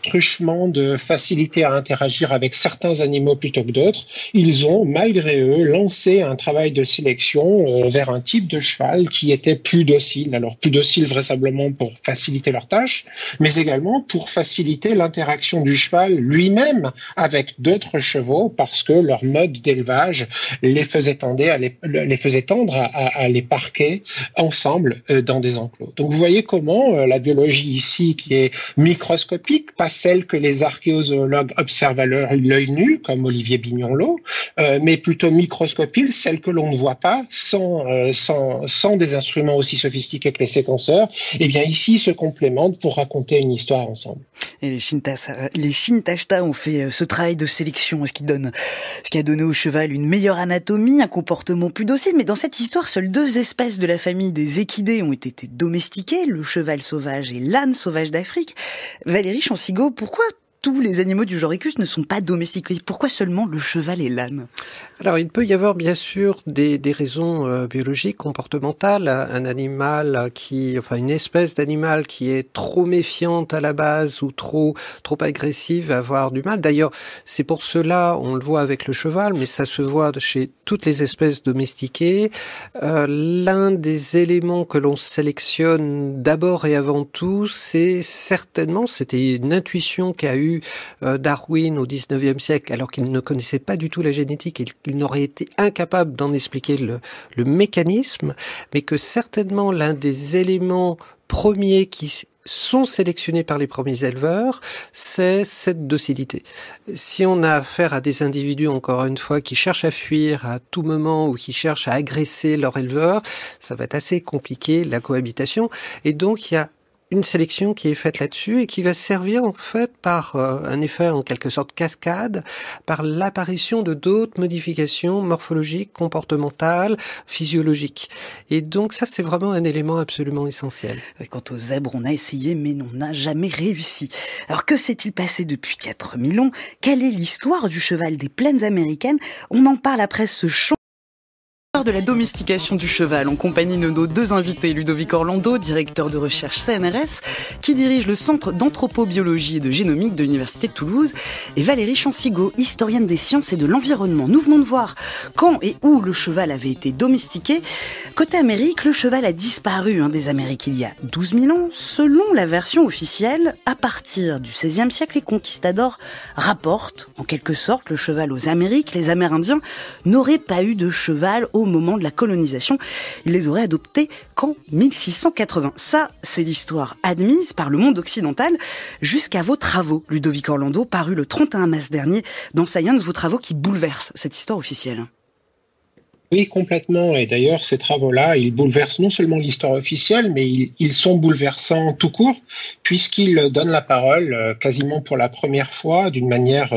truchement de facilité à interagir avec certains animaux plutôt que d'autres, ils ont, malgré eux, lancé un travail de sélection vers un type de cheval qui était plus docile. Alors, plus docile vraisemblablement pour faciliter leur tâche, mais également pour faciliter l'interaction du cheval lui-même avec d'autres chevaux parce que leur mode d'élevage les faisait tendre à les parquer ensemble dans des enclos. Donc vous voyez comment la biologie ici qui est microscopique, pas celle que les archéozoologues observent à l'œil nu comme Olivier Bignonlot, mais plutôt microscopique, celle que l'on ne voit pas sans des instruments aussi sophistiqués que les séquenceurs, et bien ici se complémentent pour raconter une histoire ensemble. Et les Shintashtha ont fait ce travail de sélection, ce qui a donné au cheval une meilleure anatomie, un comportement plus docile. Mais dans cette histoire, seules 2 espèces de la famille des équidés ont été domestiquées, le cheval sauvage et l'âne sauvage d'Afrique. Valérie Chancigot, pourquoi tous les animaux du genre Equus ne sont pas domestiqués? Pourquoi seulement le cheval et l'âne? Alors, il peut y avoir bien sûr des raisons biologiques, comportementales. Un animal une espèce d'animal qui est trop méfiante à la base ou trop agressive va avoir du mal. D'ailleurs, c'est pour cela, on le voit avec le cheval, mais ça se voit chez toutes les espèces domestiquées. L'un des éléments que l'on sélectionne d'abord et avant tout, c'était une intuition qu'a eu Darwin au 19e siècle, alors qu'il ne connaissait pas du tout la génétique et qu'il n'aurait été incapable d'en expliquer le mécanisme, mais que certainement l'un des éléments premiers qui sont sélectionnés par les premiers éleveurs, c'est cette docilité. Si on a affaire à des individus, encore une fois, qui cherchent à fuir à tout moment ou qui cherchent à agresser leur éleveur, ça va être assez compliqué, la cohabitation. Et donc, il y a une sélection qui est faite là-dessus et qui va servir en fait par un effet en quelque sorte cascade, par l'apparition de d'autres modifications morphologiques, comportementales, physiologiques. Et donc ça, c'est vraiment un élément absolument essentiel. Quant aux zèbres, on a essayé mais on n'a jamais réussi. Alors que s'est-il passé depuis 4000 ans? Quelle est l'histoire du cheval des plaines américaines? On en parle après ce chant de la domestication du cheval, en compagnie de nos 2 invités, Ludovic Orlando, directeur de recherche CNRS, qui dirige le Centre d'anthropobiologie et de génomique de l'Université de Toulouse, et Valérie Chancigot, historienne des sciences et de l'environnement. Nous venons de voir quand et où le cheval avait été domestiqué. Côté Amérique, le cheval a disparu des Amériques il y a 12 000 ans. Selon la version officielle, à partir du XVIe siècle, les conquistadors rapportent, en quelque sorte, le cheval aux Amériques. Les Amérindiens n'auraient pas eu de cheval au moment de la colonisation. Ils les auraient adoptés qu'en 1680. Ça, c'est l'histoire admise par le monde occidental jusqu'à vos travaux, Ludovic Orlando, parus le 31 mars dernier dans Science, vos travaux qui bouleversent cette histoire officielle. Oui, complètement. Et d'ailleurs, ces travaux-là, ils bouleversent non seulement l'histoire officielle, mais ils sont bouleversants tout court, puisqu'ils donnent la parole quasiment pour la première fois, d'une manière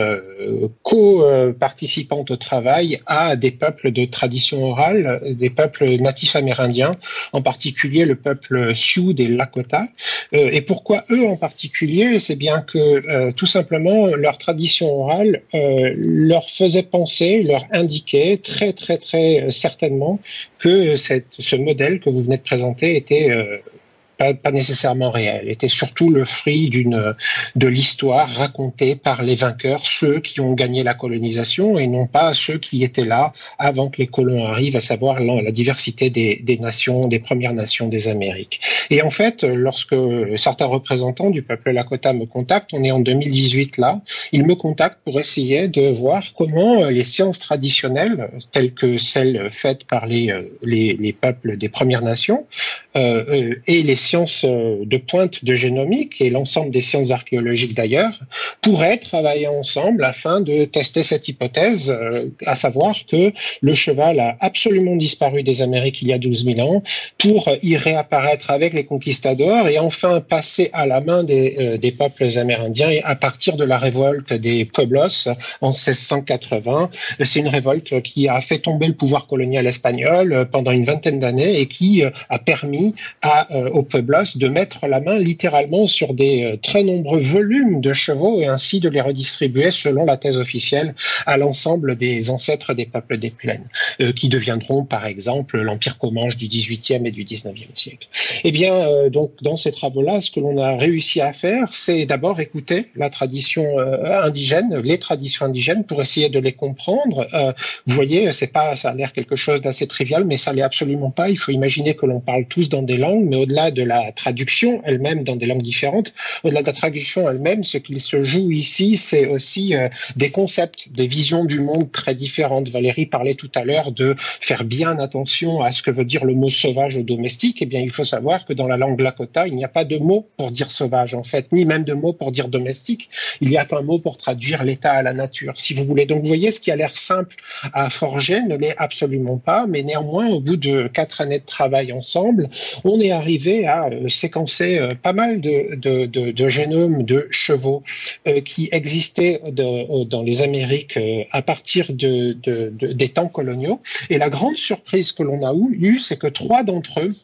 co-participante au travail, à des peuples de tradition orale, des peuples natifs amérindiens, en particulier le peuple Sioux des Lakota. Et pourquoi eux en particulier? C'est bien que tout simplement leur tradition orale leur faisait penser, leur indiquait très très très certainement que ce modèle que vous venez de présenter était pas nécessairement réel, était surtout le fruit de l'histoire racontée par les vainqueurs, ceux qui ont gagné la colonisation, et non pas ceux qui étaient là avant que les colons arrivent, à savoir la diversité des nations, des Premières Nations des Amériques. Et en fait, lorsque certains représentants du peuple Lakota me contactent, on est en 2018 là, ils me contactent pour essayer de voir comment les sciences traditionnelles, telles que celles faites par les peuples des Premières Nations, et les sciences de pointe de génomique et l'ensemble des sciences archéologiques d'ailleurs, pourraient travailler ensemble afin de tester cette hypothèse, à savoir que le cheval a absolument disparu des Amériques il y a 12 000 ans pour y réapparaître avec les conquistadors et enfin passer à la main des peuples amérindiens à partir de la révolte des Pueblos en 1680. C'est une révolte qui a fait tomber le pouvoir colonial espagnol pendant une vingtaine d'années et qui a permis aux Pueblos de mettre la main littéralement sur des très nombreux volumes de chevaux et ainsi de les redistribuer selon la thèse officielle à l'ensemble des ancêtres des peuples des plaines, qui deviendront par exemple l'Empire Comanche du XVIIIe et du XIXe siècle. Eh bien, donc dans ces travaux-là, ce que l'on a réussi à faire, c'est d'abord écouter la tradition indigène, les traditions indigènes, pour essayer de les comprendre. Vous voyez, ça a l'air quelque chose d'assez trivial, mais ça l'est absolument pas. Il faut imaginer que l'on parle tous dans des langues, mais au-delà de la traduction elle-même dans des langues différentes, au-delà de la traduction elle-même, ce qu'il se joue joue ici, c'est aussi des concepts, des visions du monde très différentes. Valérie parlait tout à l'heure de faire bien attention à ce que veut dire le mot sauvage ou domestique. Eh bien, il faut savoir que dans la langue Lakota, il n'y a pas de mot pour dire sauvage, en fait, ni même de mot pour dire domestique. Il n'y a qu'un mot pour traduire l'état à la nature, si vous voulez. Donc, vous voyez, ce qui a l'air simple à forger ne l'est absolument pas, mais néanmoins, au bout de 4 années de travail ensemble, on est arrivé à séquencer pas mal de génomes de chevaux qui existaient dans les Amériques à partir des temps coloniaux. Et la grande surprise que l'on a eue, c'est que 3 d'entre eux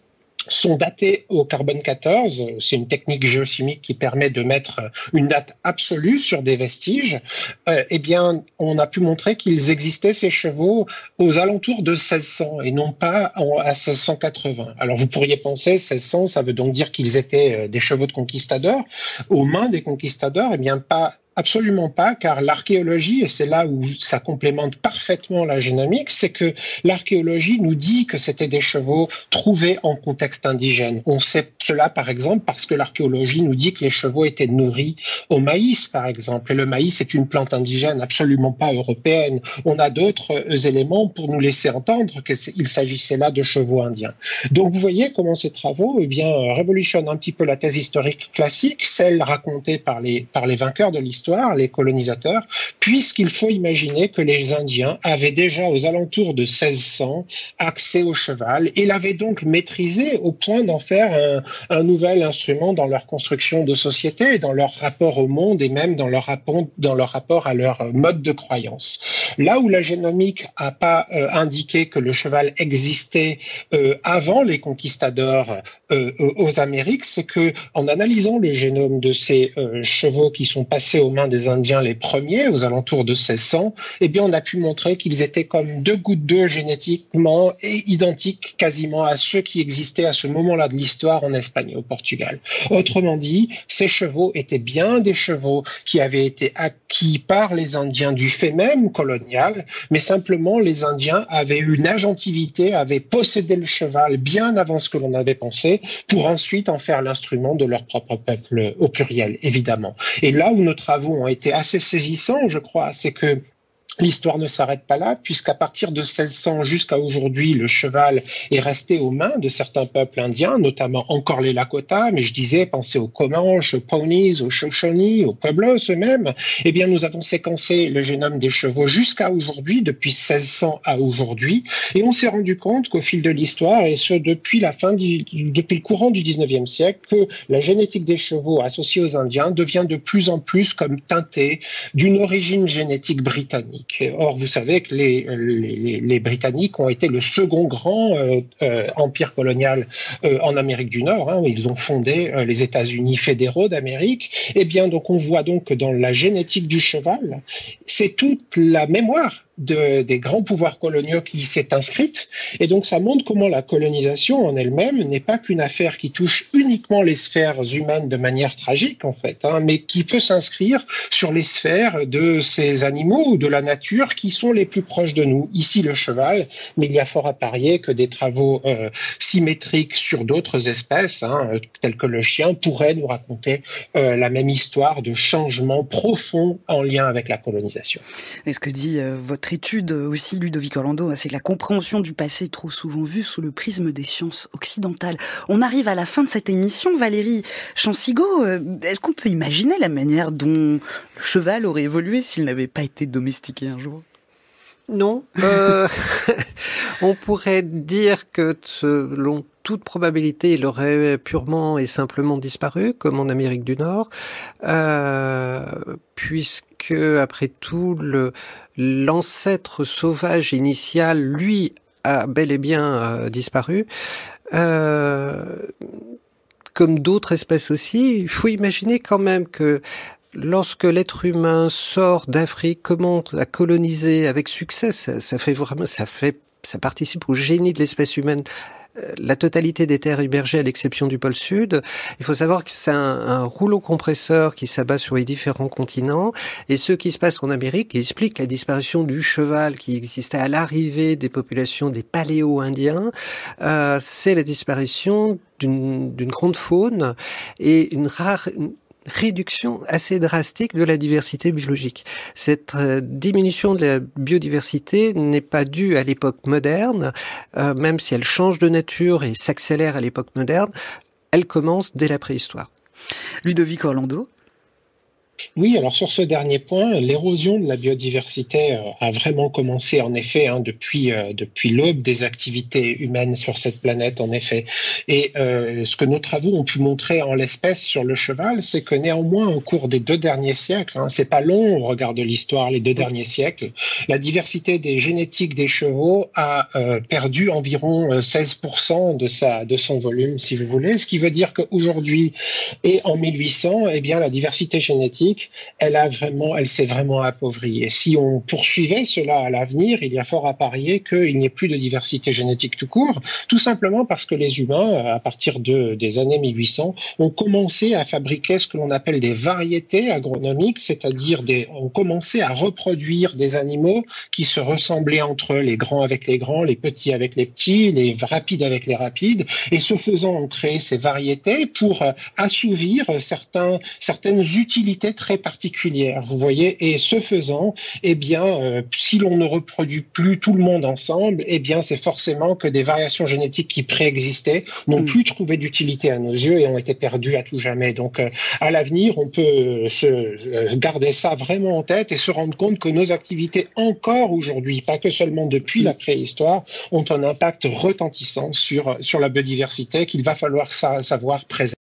sont datés au carbone 14. C'est une technique géochimique qui permet de mettre une date absolue sur des vestiges. Eh bien, on a pu montrer qu'ils existaient, ces chevaux, aux alentours de 1600 et non pas à 1680. Alors, vous pourriez penser, 1600, ça veut donc dire qu'ils étaient des chevaux de conquistadors. Aux mains des conquistadors, eh bien, pas. Absolument pas, car l'archéologie, et c'est là où ça complémente parfaitement la génomique, c'est que l'archéologie nous dit que c'était des chevaux trouvés en contexte indigène. On sait cela, par exemple, parce que l'archéologie nous dit que les chevaux étaient nourris au maïs, par exemple. Et le maïs est une plante indigène, absolument pas européenne. On a d'autres éléments pour nous laisser entendre qu'il s'agissait là de chevaux indiens. Donc, vous voyez comment ces travaux, eh bien, révolutionnent un petit peu la thèse historique classique, celle racontée par les vainqueurs de l'histoire, les colonisateurs, puisqu'il faut imaginer que les Indiens avaient déjà aux alentours de 1600 accès au cheval et l'avaient donc maîtrisé au point d'en faire un nouvel instrument dans leur construction de société, dans leur rapport au monde et même dans leur rapport à leur mode de croyance. Là où la génomique n'a pas indiqué que le cheval existait avant les conquistadors aux Amériques, c'est que en analysant le génome de ces chevaux qui sont passés aux mains des Indiens les premiers, aux alentours de 1600, eh bien, on a pu montrer qu'ils étaient comme 2 gouttes d'eau génétiquement et identiques quasiment à ceux qui existaient à ce moment-là de l'histoire en Espagne et au Portugal. Autrement dit, ces chevaux étaient bien des chevaux qui avaient été acquis par les Indiens du fait même colonial, mais simplement les Indiens avaient une agentivité, avaient possédé le cheval bien avant ce que l'on avait pensé, pour ensuite en faire l'instrument de leur propre peuple, au pluriel, évidemment. Et là où nos travaux ont été assez saisissants, je crois, c'est que l'histoire ne s'arrête pas là, puisqu'à partir de 1600 jusqu'à aujourd'hui, le cheval est resté aux mains de certains peuples indiens, notamment encore les Lakota, mais je disais, pensez aux Comanches, aux Pawnees, aux Shoshone, aux Pueblos eux-mêmes. Eh bien, nous avons séquencé le génome des chevaux jusqu'à aujourd'hui, depuis 1600 à aujourd'hui, et on s'est rendu compte qu'au fil de l'histoire, et ce depuis le courant du 19e siècle, que la génétique des chevaux associée aux Indiens devient de plus en plus comme teintée d'une origine génétique britannique. Or, vous savez que les Britanniques ont été le second grand empire colonial en Amérique du Nord. Hein, ils ont fondé les États-Unis fédéraux d'Amérique. Eh bien, donc, on voit donc que dans la génétique du cheval, c'est toute la mémoire des grands pouvoirs coloniaux qui s'est inscrite. Et donc, ça montre comment la colonisation en elle-même n'est pas qu'une affaire qui touche uniquement les sphères humaines de manière tragique, en fait, hein, mais qui peut s'inscrire sur les sphères de ces animaux ou de la nature qui sont les plus proches de nous. Ici, le cheval, mais il y a fort à parier que des travaux symétriques sur d'autres espèces, hein, tels que le chien, pourraient nous raconter la même histoire de changement profond en lien avec la colonisation. Et ce que dit votre étude aussi, Ludovic Orlando, c'est que la compréhension du passé trop souvent vue sous le prisme des sciences occidentales. On arrive à la fin de cette émission. Valérie Chancigot, est-ce qu'on peut imaginer la manière dont le cheval aurait évolué s'il n'avait pas été domestiqué un jour ? Non. On pourrait dire que selon toute probabilité, il aurait purement et simplement disparu, comme en Amérique du Nord, puisque, après tout, l'ancêtre sauvage initial, lui, a bel et bien disparu. Comme d'autres espèces aussi, il faut imaginer quand même que lorsque l'être humain sort d'Afrique, commence à coloniser avec succès, ça participe au génie de l'espèce humaine. La totalité des terres immergées à l'exception du pôle sud. Il faut savoir que c'est un rouleau compresseur qui s'abat sur les différents continents. Et ce qui se passe en Amérique explique la disparition du cheval qui existait à l'arrivée des populations des paléo-indiens. C'est la disparition d'une grande faune et une réduction assez drastique de la diversité biologique. Cette diminution de la biodiversité n'est pas due à l'époque moderne, même si elle change de nature et s'accélère à l'époque moderne, elle commence dès la préhistoire. Ludovic Orlando. Oui, alors sur ce dernier point, l'érosion de la biodiversité a vraiment commencé en effet depuis l'aube des activités humaines sur cette planète en effet. Et ce que nos travaux ont pu montrer en l'espèce sur le cheval, c'est que néanmoins au cours des 2 derniers siècles, c'est pas long au regard de l'histoire, les 2 derniers siècles, la diversité des génétiques des chevaux a perdu environ 16% de son volume, si vous voulez, ce qui veut dire qu'aujourd'hui et en 1800, eh bien la diversité génétique elle s'est vraiment appauvrie. Et si on poursuivait cela à l'avenir, il y a fort à parier qu'il n'y ait plus de diversité génétique tout court, tout simplement parce que les humains, à partir des années 1800, ont commencé à fabriquer ce que l'on appelle des variétés agronomiques, c'est-à-dire ont commencé à reproduire des animaux qui se ressemblaient entre eux, les grands avec les grands, les petits avec les petits, les rapides avec les rapides, et ce faisant, on crée ces variétés pour assouvir certaines utilités très particulières, vous voyez, et ce faisant, eh bien, si l'on ne reproduit plus tout le monde ensemble, eh bien, c'est forcément que des variations génétiques qui préexistaient n'ont plus trouvé d'utilité à nos yeux et ont été perdues à tout jamais. Donc, à l'avenir, on peut garder ça vraiment en tête et se rendre compte que nos activités, encore aujourd'hui, pas que seulement depuis la préhistoire, ont un impact retentissant sur la biodiversité qu'il va falloir savoir préserver.